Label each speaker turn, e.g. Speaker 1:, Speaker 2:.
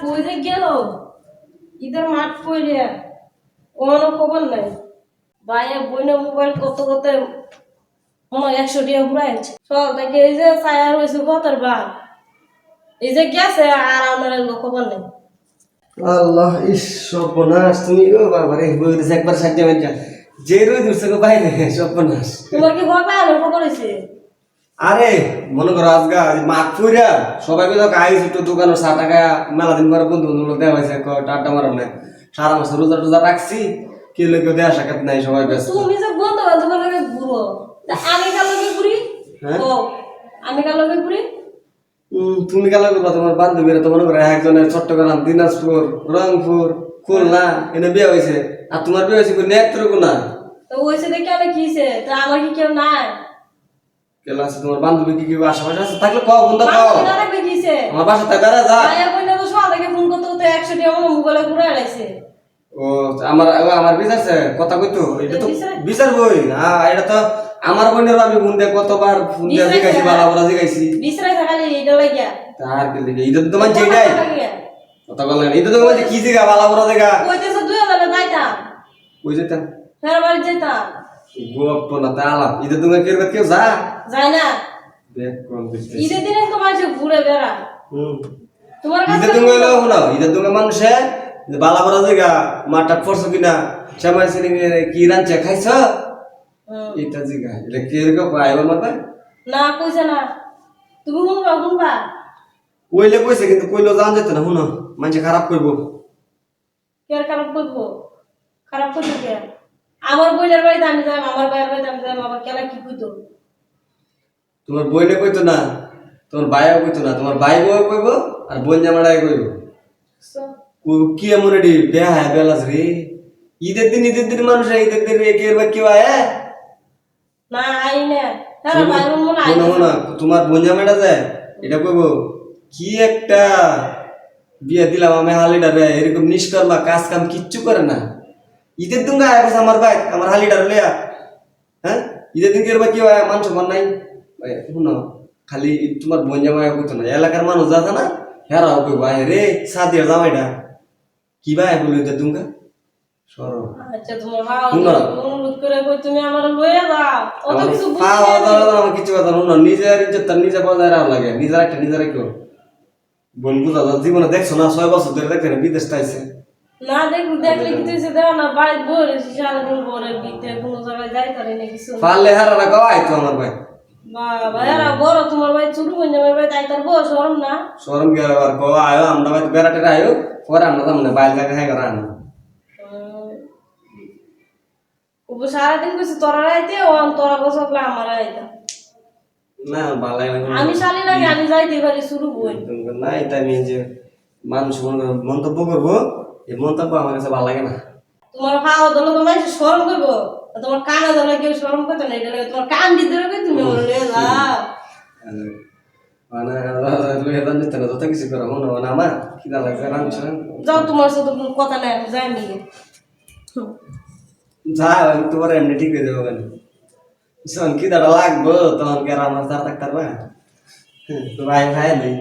Speaker 1: কই যে গেল ঈদের মাঠ কইরে কোনো খবর নাই ভাইয়া বইনে মোবাইল কত কত মনে 100 টাকা ঘুরাইছে সব থেকে এই যে ছায়া রয়েছে কতর বা এই যে গেছে আর আমার খবর নেই
Speaker 2: আল্লাহ ইস সর্বনাশ তুমি ও বাবা রে বইরে একবার সাজ্জা মেজা যে রই দূরছে গো বাইরে সর্বনাশ
Speaker 1: তোমার কি খবর পায় খবর হইছে
Speaker 2: আরে মনে করো আজগা মাঠ পুইরা সবাই মিলে খাইছে একটু দোকানে 60 টাকা মেলা দিন পরে বন্ধু বন্ধু দেওয়া হয়েছে টাটা মারাম না সারা মাস রোজা টোজা রাখছি কি লোক দেয়া সাক্ষাৎ নাই সবাই ব্যস্ত
Speaker 1: তুমি যে বন্ধু বান্ধব লগে ঘুরো আমি কার লগে ঘুরি ও আমি কার লগে ঘুরি
Speaker 2: তুমি গেল তোমার বান্ধবীরা তো মনে করো একজনের চট্টগ্রাম দিনাজপুর রংপুর খুলনা এনে বিয়ে হয়েছে আর তোমার বিয়ে হয়েছে নেত্রকোনা না
Speaker 1: তো হইছে দেখে আমি কিছে তা আমার কি কেউ নাই
Speaker 2: কেলা আছে তোমার বান্ধবী কি আশেপাশে আছে থাকলে কও বন্ধু কও
Speaker 1: না রাখবে কিছে
Speaker 2: আমার বাসাতে বেড়া যা
Speaker 1: ভাইয়া কইনা তো সকাল থেকে ফোন করতে করতে 100 টাকা আমার মোবাইলে ঘুরে আইছে
Speaker 2: ও আমার বিচারছে কথা কইতো এটা তো বিচার বই না এটা তো আমার বোনের আমি ফোন দিয়ে কতবার ফোন দিয়ে জিগাইছি বালা বলা জিগাইছি
Speaker 1: বিছরাই থাকালে এটা লাগিয়া
Speaker 2: তার কি লিখে এটা তো মানে যেটাই কথা বলে এটা তো মানে কি জিগা বালা বলা জিগা
Speaker 1: কইতেছ 2000 যাইতা
Speaker 2: কই যেতাম
Speaker 1: ফের বাড়ি যাইতা
Speaker 2: গোপ না তালা এটা তুমি কেরবে কেউ যা
Speaker 1: যায় না
Speaker 2: দেখ কোন দিতে
Speaker 1: ঈদের দিনে তো মানুষ ঘুরে বেড়া তোমার কাছে
Speaker 2: ঈদের তুমি হলো না ঈদের তুমি মানুষে বালা বলা জিগা মাটা পড়ছো কিনা শ্যামাই সিনি কি রাঞ্চে খাইছ এটা জিগা এটা কেরকে আইবা মারবা
Speaker 1: না কইছে না তুমি শুনবা
Speaker 2: কইলে কইছে কিন্তু কইলো জান যেত না শুনো মানুষ খারাপ করবো
Speaker 1: কে খারাপ করবো খারাপ করবো কে আমার বোনের বাড়িতে আমি যাই আমার ভাইয়ের বাড়িতে আমি যাই আমার কেলা কি কইতো
Speaker 2: তোমার বইনে কইতো না তোমার ভাইও কইতো না তোমার ভাই বউ কইবো আর বোন জামাড়াই কইবো কি এমন রেডি বেহা বেলাস রে ঈদের দিন মানুষ ঈদের দিন একের বা কেউ আয়
Speaker 1: না আই না তারা ভাই বোন মনে আই
Speaker 2: না তোমার বোন জামাইটা যায় এটা কইবো কি একটা বিয়ে দিলাম আমি হালিডা রে এরকম নিষ্কর্মা কাজ কাম কিচ্ছু করে না ঈদের দিন গায়ে বসে আমার ভাই আমার হালিডা লইয়া হ্যাঁ ঈদের দিন কেউ বা কেউ আয় মানুষ মন নাই শুনো খালি তোমার বোন জামাই কইতো না এলাকার মানুষ যাচ্ছে না হেরাও কইবো আয় রে সাদিয়া জামাইটা কি ভাই বলি ঈদের দিন গা সরো
Speaker 1: আচ্ছা তোমার ভাই অনুরোধ করে কই তুমি আমার লইয়া যাও অত কিছু
Speaker 2: আমার কিছু কথা শুনো নিজের ইজ্জত তার নিজে বজায় রাখা লাগে নিজের একটা নিজের কেউ বোন বুঝা জীবনে দেখছো না 6 বছর ধরে দেখে বিদেশ তাইছে
Speaker 1: না দেখলে কি তুইছে দাও না বাড়ি বলে সারাদিন বলে বিতে কোনো জায়গায় যাইতারে না কিছু
Speaker 2: পারলে হারা রাখো আইতো আমার ভাই
Speaker 1: বাবা এরা বড় তোমার ভাই ছোট বোন আমার ভাই তাই তার বউ শরম না
Speaker 2: শরম গে আর কো আয়ো আমরা ভাই বেড়াতে আয়ো পরে আমরা তো মানে বাইরে জায়গা হ্যাঁ করা না
Speaker 1: ও সারাদিন কইছে তোরা রাইতে ও তোরা বসকলা আমার রাইতা
Speaker 2: না ভালো লাগে
Speaker 1: আমি শালি লাগে আমি যাইতে পারি শুরু বই
Speaker 2: না এটা আমি যে মানুষ মন্তব্য করবো এই মন্তব্য আমার কাছে ভালো লাগে না
Speaker 1: তোমার খাওয়া দলে তোমার শরম করব তোমার কানা দলে কেউ শরম করতে না এটা তোমার কান দিতে হবে তুমি বললে যাও
Speaker 2: মানে লইয়া দান দিতে না যত কিছু করো মনে হয় না আমার কি দা লাগছে রামছ
Speaker 1: যাও তোমার সাথে কোনো কথা নাই যাই নিয়ে
Speaker 2: যা তোমার এমনি ঠিক হয়ে যাবো কেন শোন কি দাঁড়া লাগবো তখন কে আমার তার থাকতে পারবা তো ভাই ভাই নেই